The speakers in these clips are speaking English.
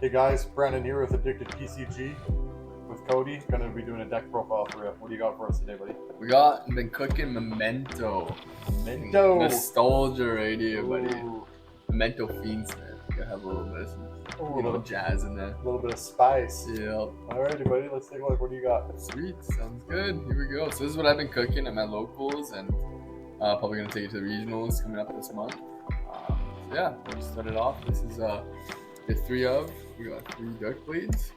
Hey guys, Brandon here with Addicted TCG with Cody. Gonna be doing a deck profile for you. What do you got for us today, buddy? Been cooking Memento. Memento. Nostalgia right here, buddy. Ooh. Memento Fiendsmith. Gotta have a little bit of jazz in there. A little bit of spice. Yeah. Alrighty, buddy. Let's take a look. What do you got? Sweet. Sounds good. Here we go. So this is what I've been cooking at my locals, and probably gonna take it to the regionals coming up this month. So yeah, we'll start it off. This is the three of. We got 3 Dark Blades.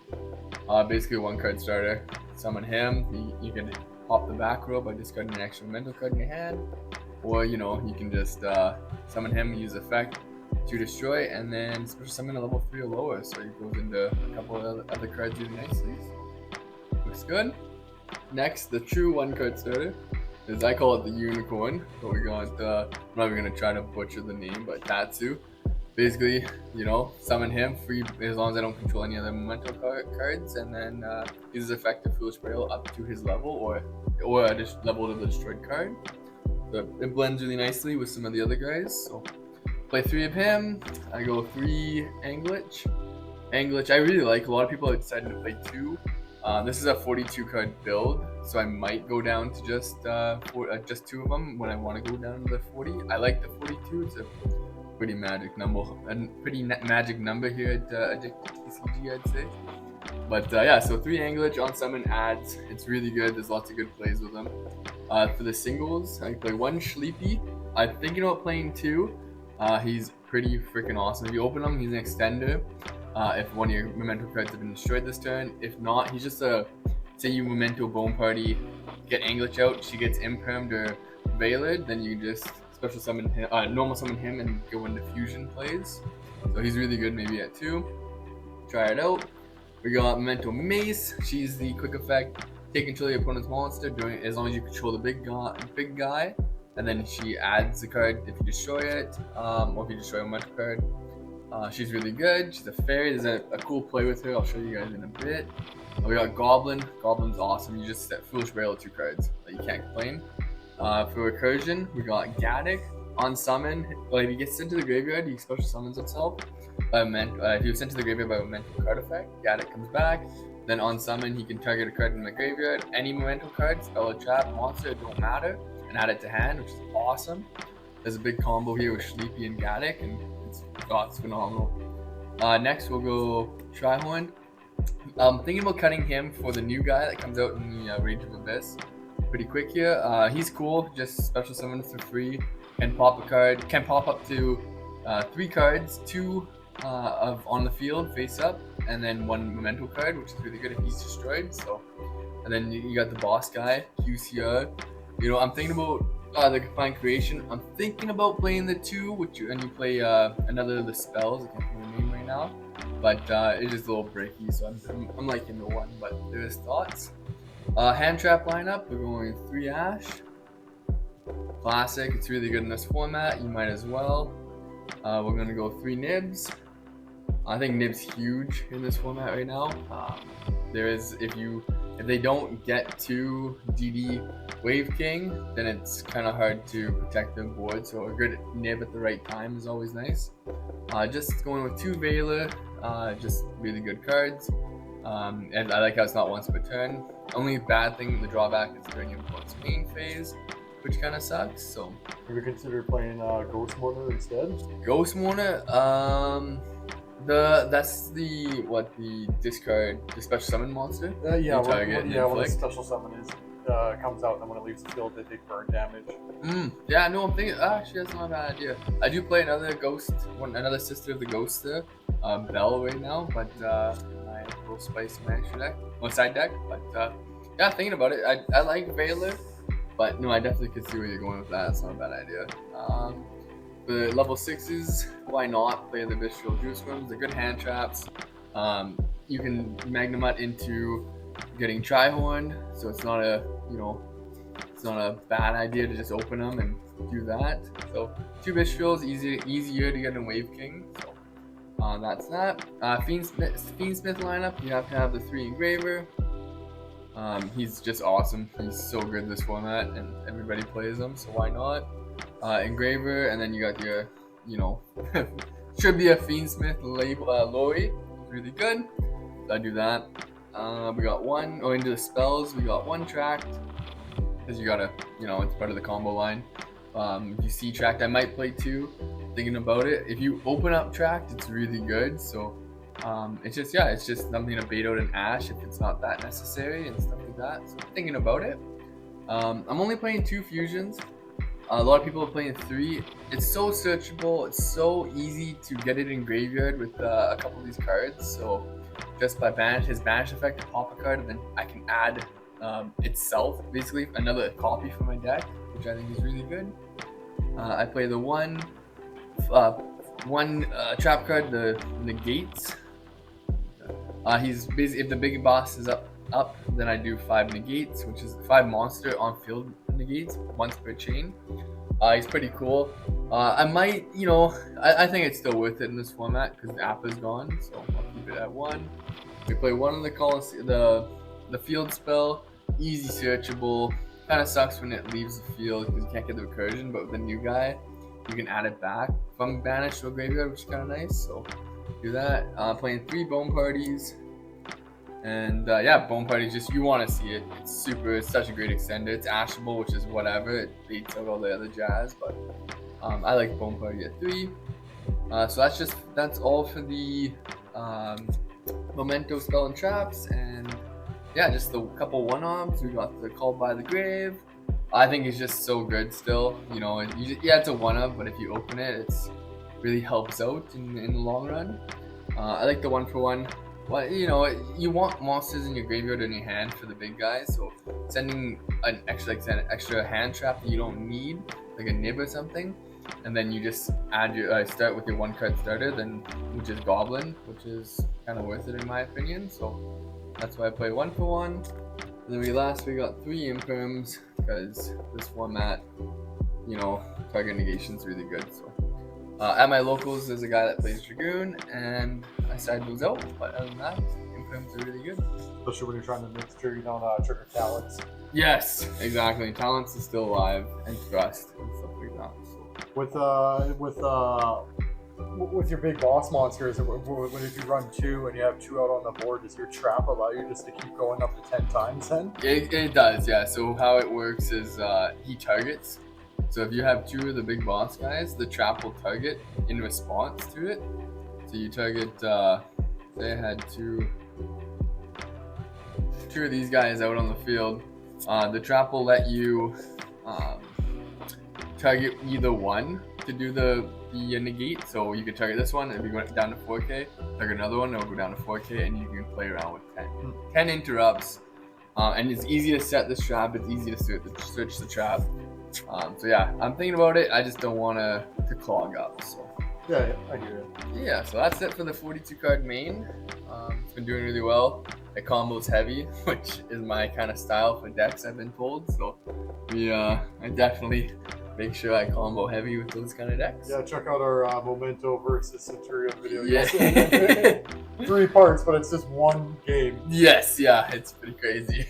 Basically one card starter. Summon him. You can pop the back row by discarding an extra Memento card in your hand, or you can just summon him, use effect to destroy, and then special summon a level 3 or lower. So it goes into a couple of other cards really nicely. Looks good. Next, the true one card starter is, I call it the unicorn. So we got I'm not even gonna try to butcher the name, but Tatsu. Basically, summon him free as long as I don't control any other Memento cards, and then uses effective Foolish Braille up to his level or a level of the destroyed card. So it blends really nicely with some of the other guys. So play 3 of him. I go 3 Anglich. I really like. A lot of people have decided to play 2. This is a 42 card build, so I might go down to just 2 of them when I want to go down to the 40. I like the 42. It's a pretty magic number here at Addicted TCG, I'd say. But yeah, so 3 Anglich on summon adds. It's really good. There's lots of good plays with them. For the singles, I play 1 Sleepy. I'm thinking about playing 2. He's pretty freaking awesome. If you open him, he's an extender. If one of your Memento cards have been destroyed this turn. If not, he's just say you Memento Bone Party, get Anglich out, she gets impermed or Veilered, then you can just special summon him, normal summon him, and go into fusion plays. So he's really good, maybe at 2. Try it out. We got Memento Mace. She's the quick effect. Take control of your opponent's monster as long as you control the big guy, and then she adds the card if you destroy it, or if you destroy a Memento card. She's really good. She's a fairy. There's a cool play with her. I'll show you guys in a bit. We got Goblin. Goblin's awesome. You just set Foolish Braille 2 cards. You can't complain. For recursion, we got Gaddock. On summon, if he gets sent to the graveyard, he special summons himself. If you're sent to the graveyard by a Memento card effect, Gaddock comes back. Then on summon, he can target a card in the graveyard, any Memento card, spell a trap, monster, it don't matter, and add it to hand, which is awesome. There's a big combo here with Sleepy and Gaddock, and it's phenomenal. Next, we'll go Trihorn. I'm thinking about cutting him for the new guy that comes out in the Rage of Abyss. Pretty quick here. He's cool. Just special summon for free. Can pop a card. Can pop up to 3 cards. 2 on the field face up, and then 1 Memento card, which is really good if he's destroyed. So, and then you got the boss guy, QCR. I'm thinking about the Confined Creation. I'm thinking about playing the 2, and you play another of the spells. I can't remember the name right now, but it's just a little breaky. So I'm liking the 1. But there's thoughts. Hand trap lineup, we're going 3 Ash. Classic, it's really good in this format, you might as well. We're going to go 3 Nibs. I think Nib's huge in this format right now. If they don't get to DD Wave King, then it's kind of hard to protect their board, so a good Nib at the right time is always nice. Just going with 2 Veiler, just really good cards. And I like how it's not once per turn. Only bad thing, the drawback, is during your opponent's main phase, which kind of sucks. So, have you considered playing Ghost Mourner instead? Ghost Mourner, that's the discard, the special summon monster. Yeah, when the special summon comes out, and then when it leaves the field, they take burn damage. Yeah, no, I'm thinking. Actually, that's not a bad idea. I do play another another sister of the Ghost, Belle right now, but my little spice extra deck, side deck. But yeah, thinking about it, I like Veiler, but no, I definitely could see where you're going with that. It's not a bad idea. The level 6s, why not play the Visceral Juice Rooms? They're good hand traps. You can Magnamut into getting Trihorn, so it's not a bad idea to just open them and do that. So 2 Viscerals, easier to get in Wave King. So that's that. Fiendsmith lineup, you have to have the 3 Engraver. He's just awesome. He's so good in this format, and everybody plays him, so why not? Engraver, and then you got your, should be a Fiendsmith label, Lori. really good. So I do that. We got one. Oh, into the spells, we got one tracked. Because you gotta, it's part of the combo line. If you see tracked, I might play two. Thinking about it. If you open up tracked, it's really good. So it's just something to bait out an Ash if it's not that necessary and stuff like that. So thinking about it. I'm only playing 2 fusions. A lot of people are playing 3. It's so searchable. It's so easy to get it in graveyard with a couple of these cards. So just by his banish effect to pop a card, and then I can add itself, basically another copy for my deck, which I think is really good. I play the one trap card, the negates. He's basically, if the big boss is up, then I do 5 negates, which is 5 monster on field negates, once per chain. He's pretty cool. I might, I think it's still worth it in this format because the app is gone, so I'll keep it at 1. We play one of the field spell, easy searchable. Kind of sucks when it leaves the field because you can't get the recursion, but with the new guy, you can add it back from banished to a graveyard, which is kind of nice. So do that. Playing 3 bone parties. And bone parties, just you want to see it. It's such a great extender. It's ashable, which is whatever. It beats out all the other jazz, but I like bone party at 3. So that's all for the Memento spell and traps, and just a couple one-offs. We got the Called by the Grave. I think it's just so good still. It's a one-up, but if you open it, it's really helps out in the long run. I like the 1-for-1. Well, you want monsters in your graveyard or in your hand for the big guys, so sending an extra hand trap that you don't need, like a nib or something, and then you just add your start with your 1-card starter, which is Goblin, which is kind of worth it in my opinion. So that's why I play 1-for-1. And then we got 3 imperms because this format, target negation is really good. So at my locals, there's a guy that plays Dragoon, and I side those out. But other than that, imperms are really good. Especially when you're trying to mix trigger, you don't trigger talents. Yes, exactly. Talents is still alive, and Thrust and stuff like that. So. With your big boss monsters, when if you run 2 and you have 2 out on the board, does your trap allow you just to keep going up to 10 times then? It does, yeah. So how it works is he targets. So if you have 2 of the big boss guys, the trap will target in response to it. So you target, say I had 2 of these guys out on the field. The trap will let you target either one to do the negate. So you can target this one, and if you go down to 4K, target another one, it'll go down to 4K, and you can play around with 10. 10 interrupts, and it's easy to set this trap. It's easy to switch the trap. So yeah, I'm thinking about it. I just don't want to clog up. So yeah, I hear it. Yeah, so that's it for the 42 card main. It's been doing really well. It combos heavy, which is my kind of style for decks, I've been told. So I definitely make sure I combo heavy with those kind of decks. Yeah, check out our Memento versus Centurion video. Yeah. 3 parts, but it's just one game. Yes, yeah, it's pretty crazy.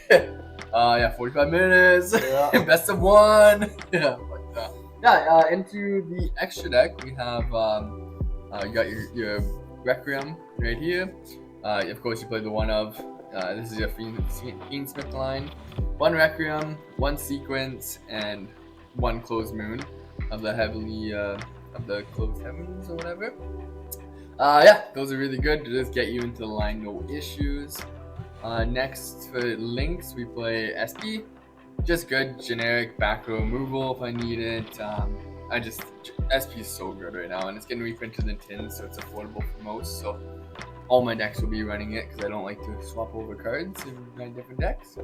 45 minutes. Yeah. Best of 1. Yeah, but into the extra deck, we have you got your Requiem right here. Of course, you play the one of. This is your Fiendsmith line. 1 Requiem, 1 Sequence, and 1 Closed Moon of the Closed Heavens or whatever. Those are really good to just get you into the line, no issues. Next for links, we play SP. Just good, generic back row removal if I need it. SP is so good right now, and it's getting reprinted in tins, so it's affordable for most. So all my decks will be running it because I don't like to swap over cards in my different decks.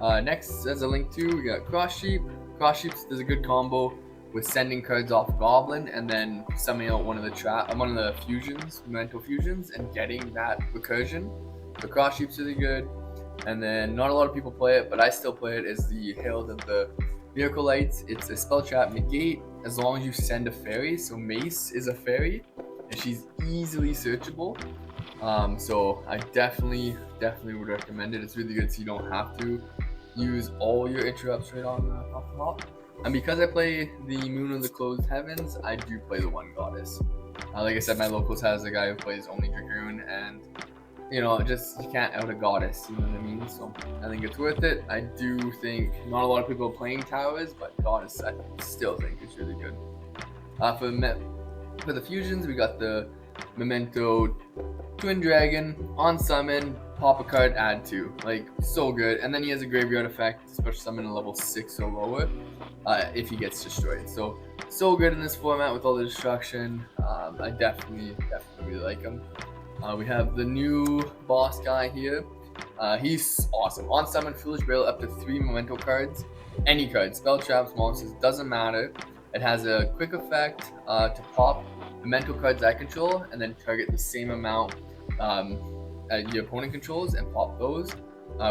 Next, as a link to, we got Cross Sheep. Cross Sheep is a good combo with sending cards off Goblin and then summoning out one of the fusions, Memento fusions, and getting that recursion. So Cross Sheep's really good. And then not a lot of people play it, but I still play it, is the Herald of the Miracle Lights. It's a spell trap negate as long as you send a fairy. So Mace is a fairy, and she's easily searchable. So I definitely would recommend it. It's really good, so you don't have to use all your interrupts right on the top. And because I play the Moon of the Closed Heavens, I do play the 1 Goddess. Like I said, my locals has a guy who plays only Dragoon, and you know, just you can't out a goddess, you know what I mean? So I think it's worth it. I do think not a lot of people are playing towers, but goddess I still think it's really good. For the fusions, we got the Memento Twin Dragon on summon, pop a card, add 2. Like, so good. And then he has a graveyard effect, special summon a level 6 or lower if he gets destroyed. So good in this format with all the destruction. I definitely really like him. We have the new boss guy here. He's awesome. On summon, Foolish Burial up to 3 Memento cards. Any card, spell, traps, monsters, doesn't matter. It has a quick effect to pop Memento cards I control and then target the same amount your opponent controls and pop those,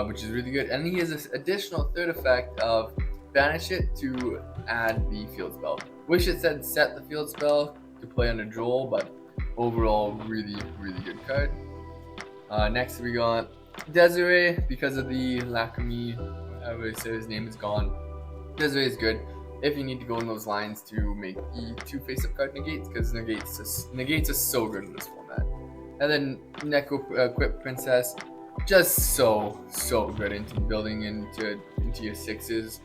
which is really good. And he has this additional third effect of banish it to add the field spell. Wish it said set the field spell to play under Droll, but overall really good card. Next we got Desiree, because of the Lacrimi, whatever I say his name is gone. Desiree is good if you need to go in those lines to make the 2 face-up card negates, because negates are so good in this format. And then Neko Equip Princess, just so good into building into your 6s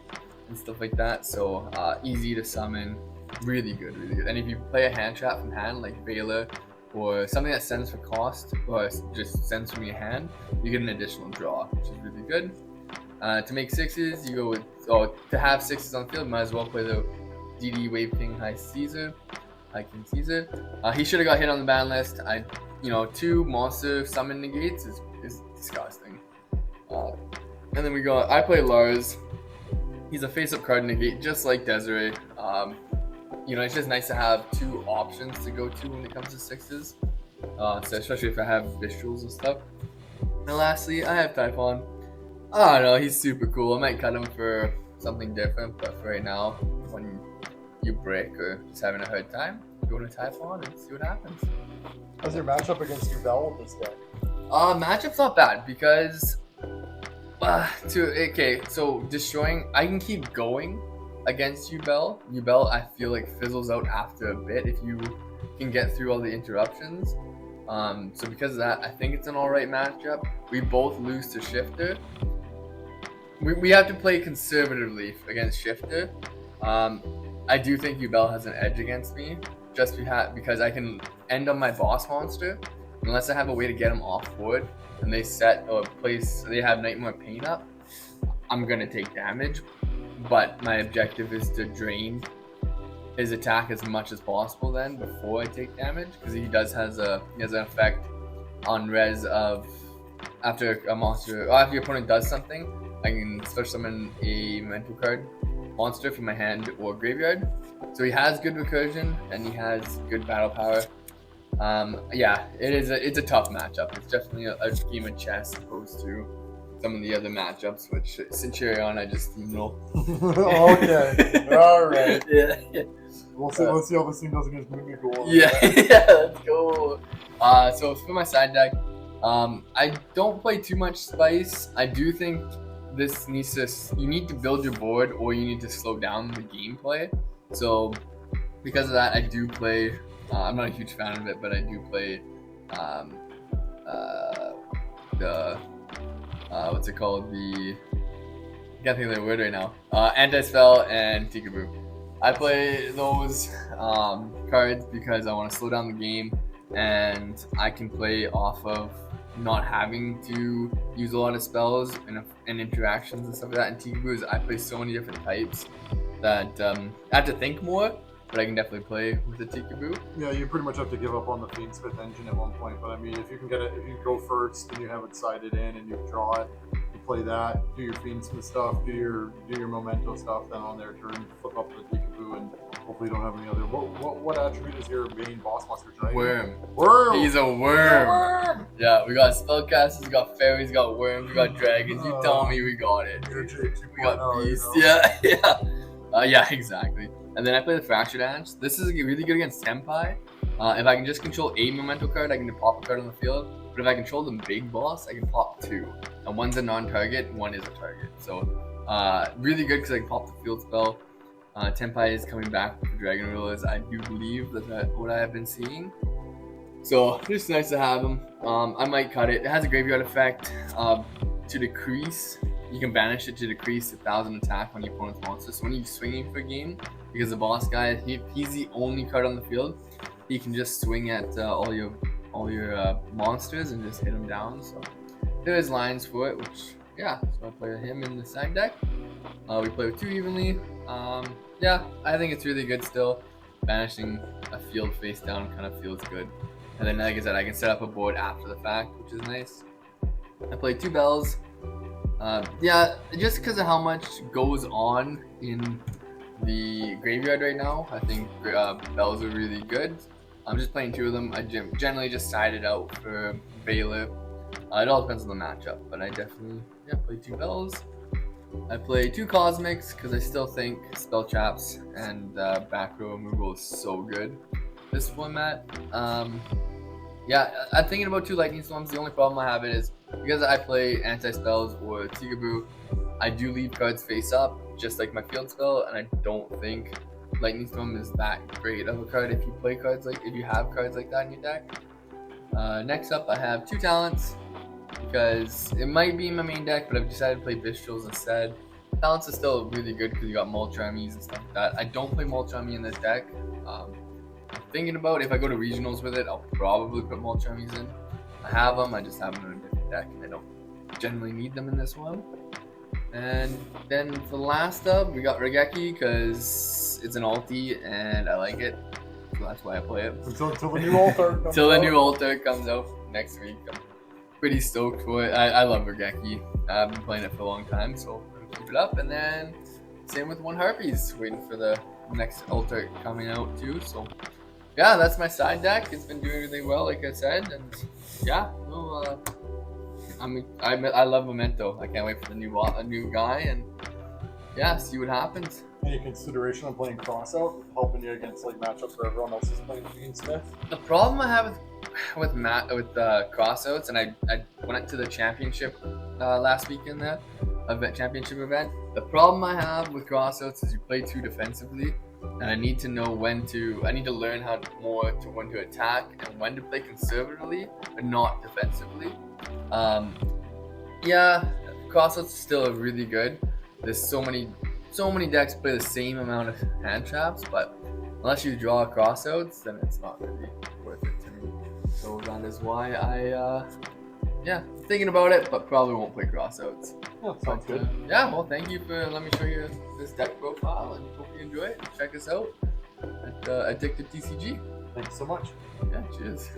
and stuff like that. So easy to summon, really good. And if you play a hand trap from hand like Veiler or something that sends for cost or just sends from your hand, you get an additional draw, which is really good. To make 6s, you go with, to have 6s on the field, might as well play the DD Wave King High King Caesar. He should have got hit on the ban list. 2 monster summon negates is disgusting. And then I play Lars. He's a face-up card negate, just like Desiree. It's just nice to have 2 options to go to when it comes to 6s. So especially if I have visuals and stuff. And lastly, I have Typhon. I don't know, he's super cool. I might cut him for something different, but for right now, when you break or just having a hard time, go to Typhon and see what happens. How's your matchup against Yubel with this deck? Matchup's not bad because so destroying, I can keep going against Yubel. Yubel, I feel like fizzles out after a bit if you can get through all the interruptions. So because of that, I think it's an alright matchup. We both lose to Shifter. We have to play conservatively against Shifter. I do think Yubel has an edge against me, just because I can end on my boss monster, unless I have a way to get him off board, and they have Nightmare Pain up, I'm gonna take damage. But my objective is to drain his attack as much as possible then before I take damage, because he has an effect on res of after a monster, or if your opponent does something, I can special summon a mental card monster from my hand or graveyard. So he has good recursion and he has good battle power. It's a tough matchup. It's definitely a game of chess opposed to some of the other matchups, which Centurion I just steamroll. Okay, all right. Yeah. Let's see how this thing does against Mimikyu. Yeah, let's go. So for my side deck, I don't play too much spice. I do think you need to build your board or you need to slow down the gameplay. So because of that, I do play, I'm not a huge fan of it, but I do play what's it called? I can't think of the word right now. Anti-Spell and Tikaboo. I play those cards because I want to slow down the game and I can play off of not having to use a lot of spells and interactions and stuff like that. And Tikaboo I play so many different types that I have to think more, but I can definitely play with the Tikaboo. Yeah, you pretty much have to give up on the Fiendsmith engine at one point, but I mean, if you can if you go first and you have it sided in and you draw it, you play that, do your Fiendsmith stuff, do your Memento stuff, then on their turn, flip up the Tikaboo, and hopefully you don't have any other. What attribute is your main boss monster tonight? Worm. He's a worm. Yeah, we got spellcasters, we got fairies, we got worms, we got dragons. You tell me we got it. We got beasts. Yeah, exactly. And then I play the Fracture Dance. This is really good against Senpai. If I can just control a Memento card, I can pop a card on the field. But if I control the big boss, I can pop 2. And one's a non-target, one is a target. So really good because I can pop the field spell. Tenpai is coming back with the Dragon Rulers. I do believe that's what I have been seeing. So just nice to have him. I might cut it. It has a graveyard effect to decrease. You can banish it to decrease 1,000 attack on your opponent's monster. So when you're swinging for a game, because the boss guy, he's the only card on the field, he can just swing at all your monsters and just hit them down. So there's lines for it, which yeah. So I play with him in the side deck. We play with 2 evenly. Yeah, I think it's really good still. Banishing a field face down kind of feels good. And then like I said, I can set up a board after the fact, which is nice. I played 2 bells. Yeah, just because of how much goes on in the graveyard right now, I think bells are really good. I'm just playing 2 of them. I generally just side it out for Bailiff. It all depends on the matchup, but I definitely play 2 bells. I play 2 cosmics because I still think spell traps and back row removal is so good this format. Yeah, I'm thinking about 2 lightning storms. The only problem I have is because I play anti-spells or Tigaboo, I do leave cards face up, just like my field spell, and I don't think lightning storm is that great of a card if you have cards like that in your deck. Next up, I have 2 talents because it might be in my main deck, but I've decided to play Bistros instead. Talents is still really good because you got Multramies and stuff like that. I don't play Multrami in this deck. I'm thinking about if I go to regionals with it, I'll probably put Multramies in. I have them, I just have them in a different deck, and I don't generally need them in this one. And then for the last up, we got Regeki because it's an ulti and I like it. So that's why I play it. Until the new altar comes Until the new altar comes out next week. I'm pretty stoked for it. I love Regeki. I've been playing it for a long time, so I'm gonna keep it up. And then same with 1 Harpies, waiting for the next altar coming out too. So yeah, that's my side deck. It's been doing really well, like I said, and yeah, no, I love Memento. I can't wait for the new guy, and yeah, see what happens. Any consideration on playing crossout, helping you against like matchups where everyone else is playing Fiendsmith? The problem I have with crossouts, and I went to the championship last weekend there, championship event. The problem I have with crossouts is you play too defensively, and I need to know when to learn when to attack and when to play conservatively but not defensively. Yeah, crossouts still are really good. There's so many decks play the same amount of hand traps, but unless you draw crossouts, then it's not really worth it to me. So that is why I thinking about it, but probably won't play crossouts. Yeah, sounds good. Yeah, well, thank you for letting me show you this deck profile, and hope you enjoy it. Check us out at Addicted TCG. Thanks so much. Yeah, cheers.